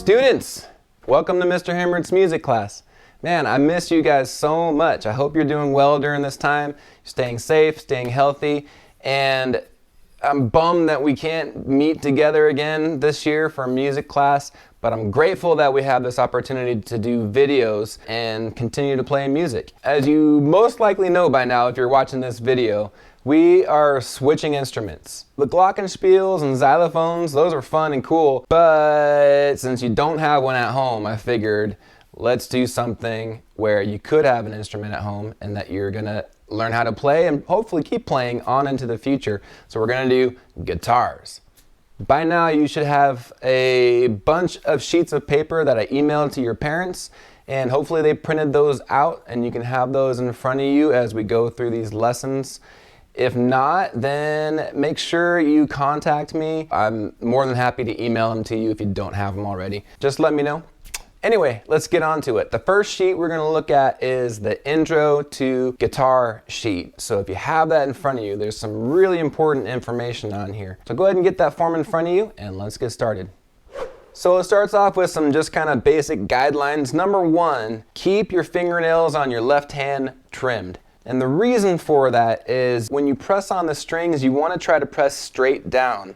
Students, welcome to Mr. Hemmert's music class. Man, I miss you guys so much. I hope you're doing well during this time, staying safe, staying healthy, and I'm bummed that we can't meet together again this year for music class, but I'm grateful that we have this opportunity to do videos and continue to play music. As you most likely know by now if you're watching this video, we are switching instruments. The glockenspiels and xylophones, those are fun and cool, but since you don't have one at home, I figured let's do something where you could have an instrument at home and that you're gonna learn how to play and hopefully keep playing on into the future. So we're gonna do guitars. By now you should have a bunch of sheets of paper that I emailed to your parents, and hopefully they printed those out and you can have those in front of you as we go through these lessons. If not, then make sure you contact me. I'm more than happy to email them to you if you don't have them already. Just let me know. Anyway, let's get on to it. The first sheet we're going to look at is the intro to guitar sheet. So if you have that in front of you, there's some really important information on here. So go ahead and get that form in front of you and let's get started. So it starts off with some just kind of basic guidelines. Number one, keep your fingernails on your left hand trimmed. And the reason for that is when you press on the strings, you want to try to press straight down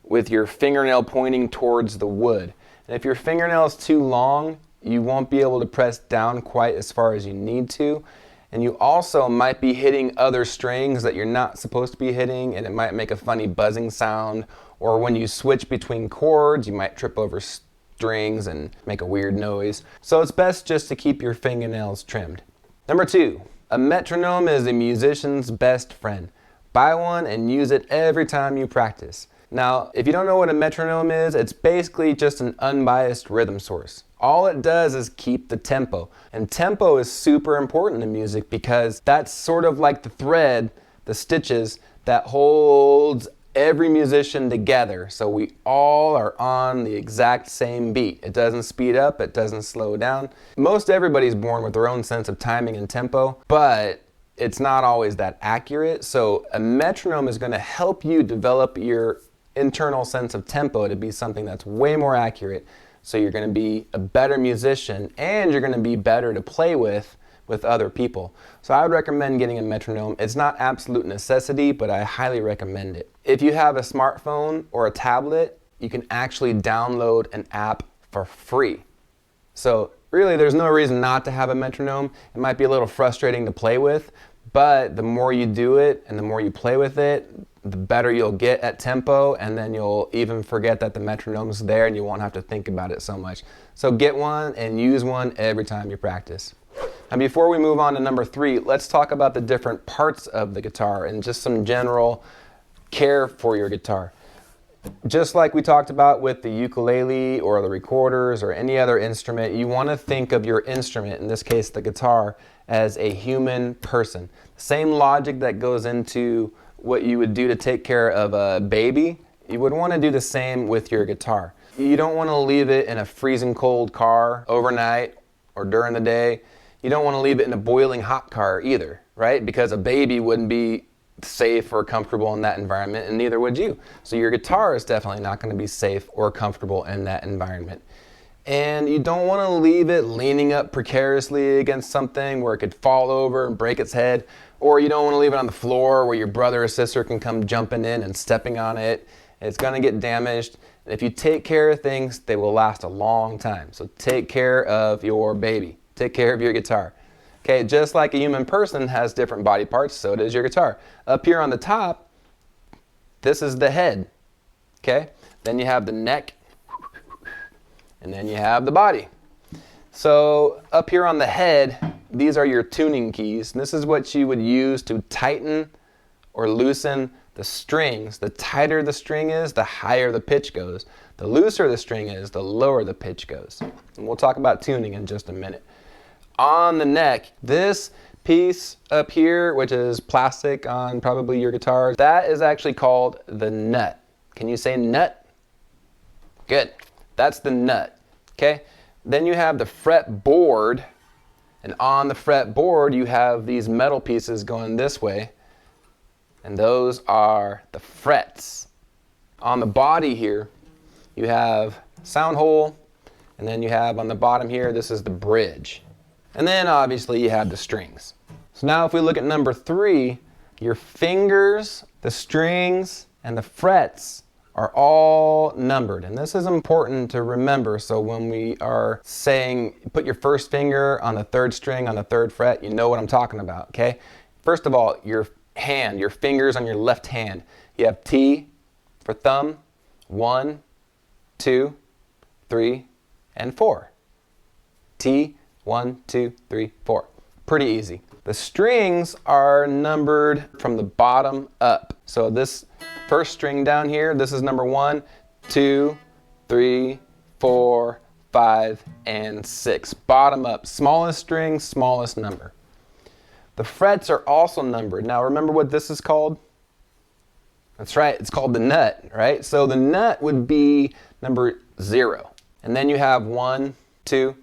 with your fingernail pointing towards the wood. And if your fingernail is too long, you won't be able to press down quite as far as you need to. And you also might be hitting other strings that you're not supposed to be hitting, and it might make a funny buzzing sound. Or when you switch between chords, you might trip over strings and make a weird noise. So it's best just to keep your fingernails trimmed. Number two, a metronome is a musician's best friend. Buy one and use it every time you practice. Now, if you don't know what a metronome is, it's basically just an unbiased rhythm source. All it does is keep the tempo. And tempo is super important in music because that's sort of like the thread, the stitches, that holds every musician together. So we all are on the exact same beat. It doesn't speed up, it doesn't slow down. Most everybody's born with their own sense of timing and tempo, but it's not always that accurate. So a metronome is going to help you develop your internal sense of tempo to be something that's way more accurate. So you're going to be a better musician and you're going to be better to play with other people. So I would recommend getting a metronome. It's not absolute necessity, but I highly recommend it. If you have a smartphone or a tablet, you can actually download an app for free. So really there's no reason not to have a metronome. It might be a little frustrating to play with, but the more you do it and the more you play with it, the better you'll get at tempo, and then you'll even forget that the metronome's there and you won't have to think about it so much. So get one and use one every time you practice. Now before we move on to number three, let's talk about the different parts of the guitar and just some general care for your guitar. Just like we talked about with the ukulele or the recorders or any other instrument, you want to think of your instrument, in this case the guitar, as a human person. Same logic that goes into what you would do to take care of a baby, you would want to do the same with your guitar. You don't want to leave it in a freezing cold car overnight or during the day. You don't want to leave it in a boiling hot car either, right? Because a baby wouldn't be safe or comfortable in that environment, and neither would you. So your guitar is definitely not going to be safe or comfortable in that environment. And you don't want to leave it leaning up precariously against something where it could fall over and break its head, or you don't want to leave it on the floor where your brother or sister can come jumping in and stepping on it. It's going to get damaged. And if you take care of things, they will last a long time. So take care of your baby. Take care of your guitar. Okay, just like a human person has different body parts, so does your guitar. Up here on the top, this is the head. Okay, then you have the neck, and then you have the body. So up here on the head, these are your tuning keys. And this is what you would use to tighten or loosen the strings. The tighter the string is, the higher the pitch goes. The looser the string is, the lower the pitch goes. And we'll talk about tuning in just a minute. On the neck, this piece up here, which is plastic on probably your guitar, that is actually called the nut. Can you say nut? Good. That's the nut. Okay? Then you have the fretboard, and on the fretboard you have these metal pieces going this way, and those are the frets. On the body here, you have sound hole, And then you have on the bottom here, this is the bridge. And then obviously you have the strings. So now if we look at number 3, your fingers, the strings, and the frets are all numbered. And this is important to remember, so when we are saying put your first finger on the 3rd string on the 3rd fret, you know what I'm talking about, okay? First of all, your hand, your fingers on your left hand. You have T for thumb, 1, 2, 3, and 4. T, 1, 2, 3, 4. Pretty easy. The strings are numbered from the bottom up. So this first string down here, this is number 1, 2, 3, 4, 5, and 6. Bottom up, smallest string, smallest number. The frets are also numbered. Now remember what this is called? That's right, it's called the nut, right? So the nut would be number 0. And then you have 1, 2,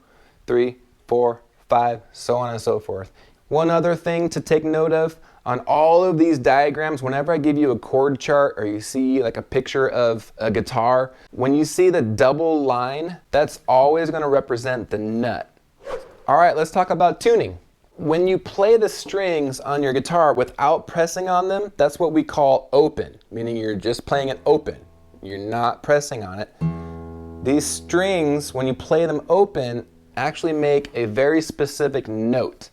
3, 4, 5, so on and so forth. One other thing to take note of, on all of these diagrams, whenever I give you a chord chart or you see like a picture of a guitar, when you see the double line, that's always going to represent the nut. All right, let's talk about tuning. When you play the strings on your guitar without pressing on them, that's what we call open, meaning you're just playing it open. You're not pressing on it. These strings, when you play them open, actually make a very specific note.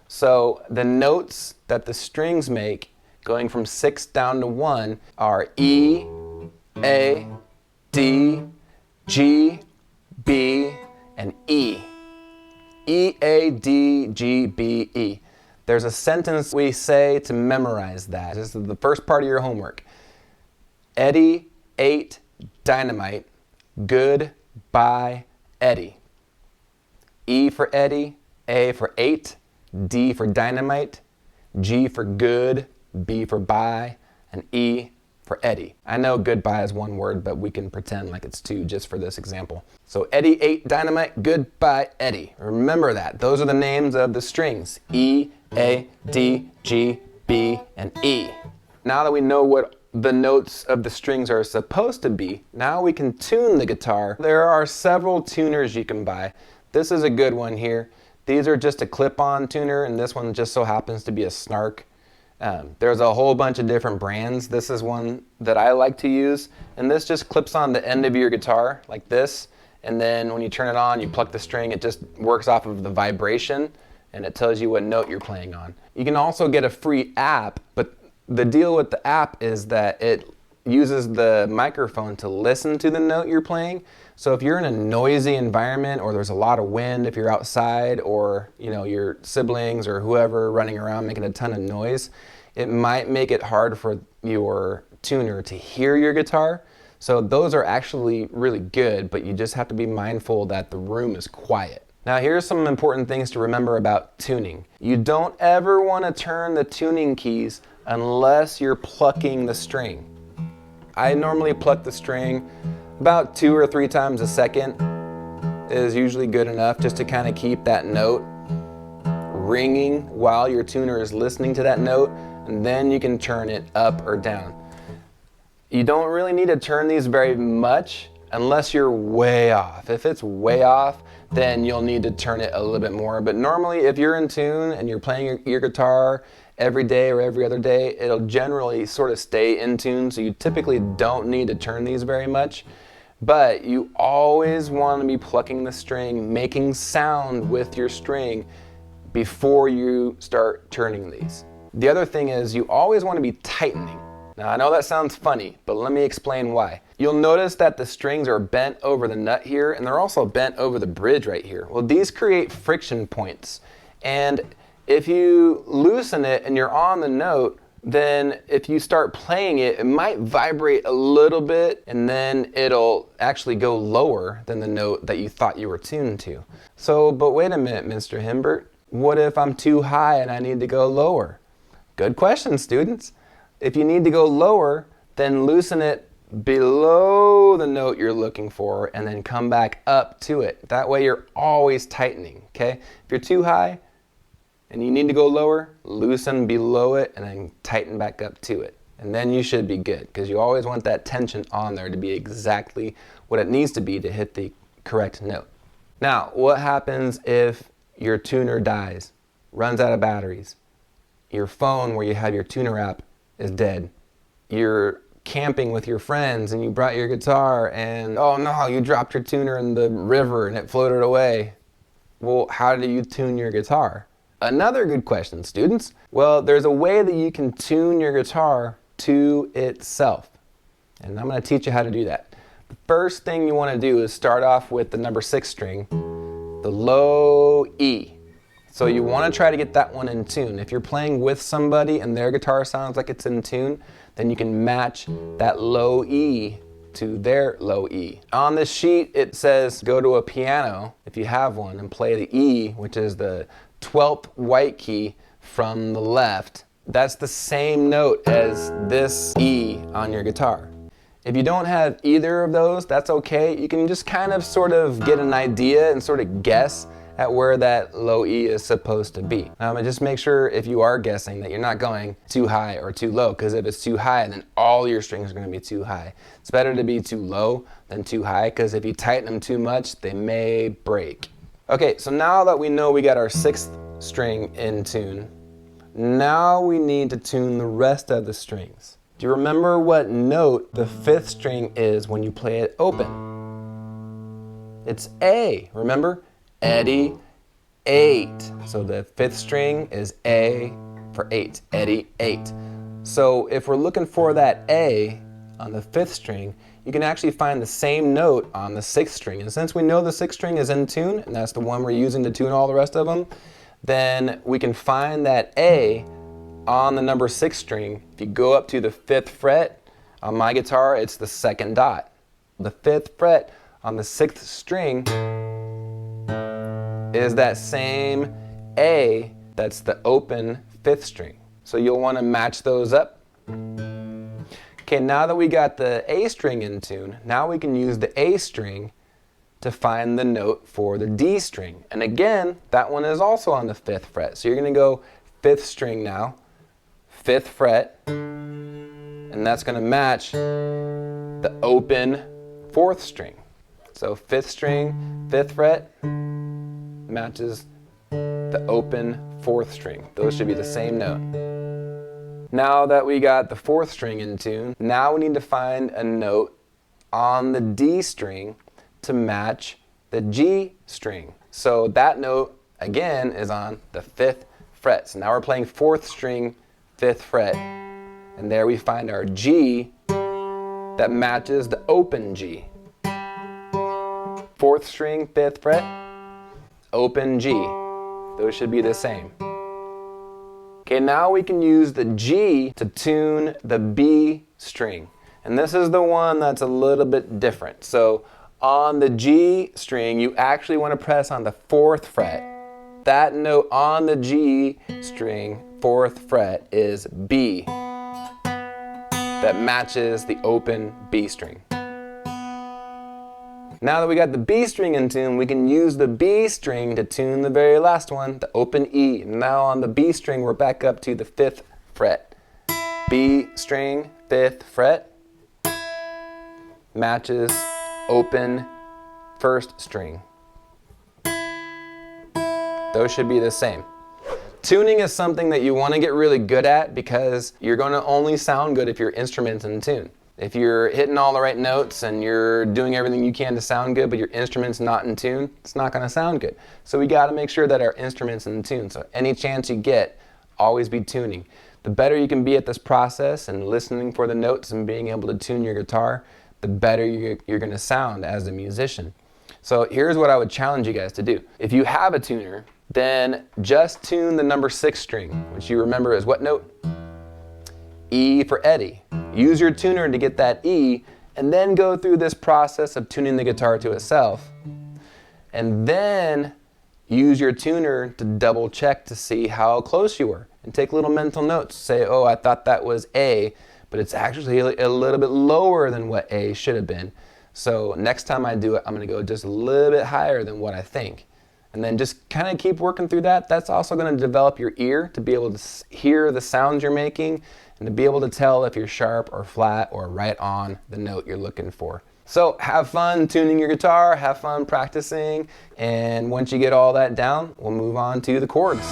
So the notes that the strings make, going from 6 down to 1, are E, A, D, G, B, and E. E, A, D, G, B, E. There's a sentence we say to memorize that. This is the first part of your homework. Eddie ate dynamite. Goodbye, Eddie. E for Eddie, A for 8, D for dynamite, G for good, B for bye, and E for Eddie. I know goodbye is one word, but we can pretend like it's 2 just for this example. So Eddie ate dynamite, goodbye, Eddie. Remember that. Those are the names of the strings. E, A, D, G, B, and E. Now that we know what the notes of the strings are supposed to be, now we can tune the guitar. There are several tuners you can buy. This is a good one here. These are just a clip-on tuner, and this one just so happens to be a Snark. There's a whole bunch of different brands. This is one that I like to use, and this just clips on the end of your guitar like this, and then when you turn it on, you pluck the string. It just works off of the vibration, and it tells you what note you're playing on. You can also get a free app, but the deal with the app is that it uses the microphone to listen to the note you're playing. So if you're in a noisy environment, or there's a lot of wind if you're outside, or your siblings or whoever running around making a ton of noise, it might make it hard for your tuner to hear your guitar. So those are actually really good, but you just have to be mindful that the room is quiet. Now here's some important things to remember about tuning. You don't ever want to turn the tuning keys unless you're plucking the string. I normally pluck the string about 2 or 3 times a second is usually good enough, just to kind of keep that note ringing while your tuner is listening to that note, and then you can turn it up or down. You don't really need to turn these very much unless you're way off. If it's way off, then you'll need to turn it a little bit more. But normally if you're in tune and you're playing your guitar every day or every other day, it'll generally sort of stay in tune, so you typically don't need to turn these very much. But you always want to be plucking the string, making sound with your string before you start turning these. The other thing is you always want to be tightening. Now I know that sounds funny, but let me explain why. You'll notice that the strings are bent over the nut here, and they're also bent over the bridge right here. Well, these create friction points, and if you loosen it and you're on the note, then if you start playing it, it might vibrate a little bit, and then it'll actually go lower than the note that you thought you were tuned to. So, but wait a minute, Mr. Himbert, what if I'm too high and I need to go lower? Good question, students. If you need to go lower, then loosen it below the note you're looking for and then come back up to it. That way you're always tightening, okay? If you're too high and you need to go lower, loosen below it and then tighten back up to it. And then you should be good, because you always want that tension on there to be exactly what it needs to be to hit the correct note. Now, what happens if your tuner dies, runs out of batteries? Your phone where you have your tuner app is dead. You're camping with your friends and you brought your guitar and oh no, you dropped your tuner in the river and it floated away. Well, how do you tune your guitar? Another good question, students. Well, there's a way that you can tune your guitar to itself. And I'm going to teach you how to do that. The first thing you want to do is start off with the number 6 string, the low E. So you want to try to get that one in tune. If you're playing with somebody and their guitar sounds like it's in tune, then you can match that low E to their low E. On this sheet it says go to a piano, if you have one, and play the E, which is the 12th white key from the left. That's the same note as this E on your guitar. If you don't have either of those, that's okay. You can just kind of sort of get an idea and sort of guess at where that low E is supposed to be. Just make sure if you are guessing that you're not going too high or too low, because if it's too high, then all your strings are going to be too high. It's better to be too low than too high, because if you tighten them too much, they may break. Okay, so now that we know we got our 6th string in tune, now we need to tune the rest of the strings. Do you remember what note the 5th string is when you play it open? It's A, remember? Eddie, 8. So the 5th string is A for 8, Eddie, 8. So if we're looking for that A on the 5th string, you can actually find the same note on the 6th string. And since we know the 6th string is in tune, and that's the one we're using to tune all the rest of them, then we can find that A on the number 6 string. If you go up to the 5th fret, on my guitar, it's the 2nd dot. The 5th fret on the 6th string is that same A that's the open 5th string. So you'll want to match those up. Okay, now that we got the A string in tune, now we can use the A string to find the note for the D string. And again, that one is also on the 5th fret. So you're going to go 5th string now, 5th fret, and that's going to match the open 4th string. So 5th string, 5th fret, matches the open 4th string. Those should be the same note. Now that we got the 4th string in tune, now we need to find a note on the D string to match the G string. So that note, again, is on the 5th fret. So now we're playing 4th string, 5th fret, and there we find our G that matches the open G. 4th string, 5th fret, open G. Those should be the same. Okay, now we can use the G to tune the B string. And this is the one that's a little bit different. So on the G string, you actually want to press on the 4th fret. That note on the G string, 4th fret, is B. That matches the open B string. Now that we got the B string in tune, we can use the B string to tune the very last one, the open E. Now on the B string, we're back up to the 5th fret. B string, 5th fret, matches open 1st string. Those should be the same. Tuning is something that you want to get really good at because you're going to only sound good if your instrument's in tune. If you're hitting all the right notes and you're doing everything you can to sound good, but your instrument's not in tune, it's not going to sound good. So we got to make sure that our instrument's in tune. So any chance you get, always be tuning. The better you can be at this process and listening for the notes and being able to tune your guitar, the better you're going to sound as a musician. So here's what I would challenge you guys to do. If you have a tuner, then just tune the number 6 string, which you remember is what note? E for Eddie. Use your tuner to get that E, and then go through this process of tuning the guitar to itself. And then use your tuner to double check to see how close you were. And take little mental notes. Say, oh, I thought that was A, but it's actually a little bit lower than what A should have been. So next time I do it, I'm going to go just a little bit higher than what I think. And then just kind of keep working through that. That's also going to develop your ear to be able to hear the sounds you're making and to be able to tell if you're sharp or flat or right on the note you're looking for. So have fun tuning your guitar, have fun practicing, and once you get all that down, we'll move on to the chords.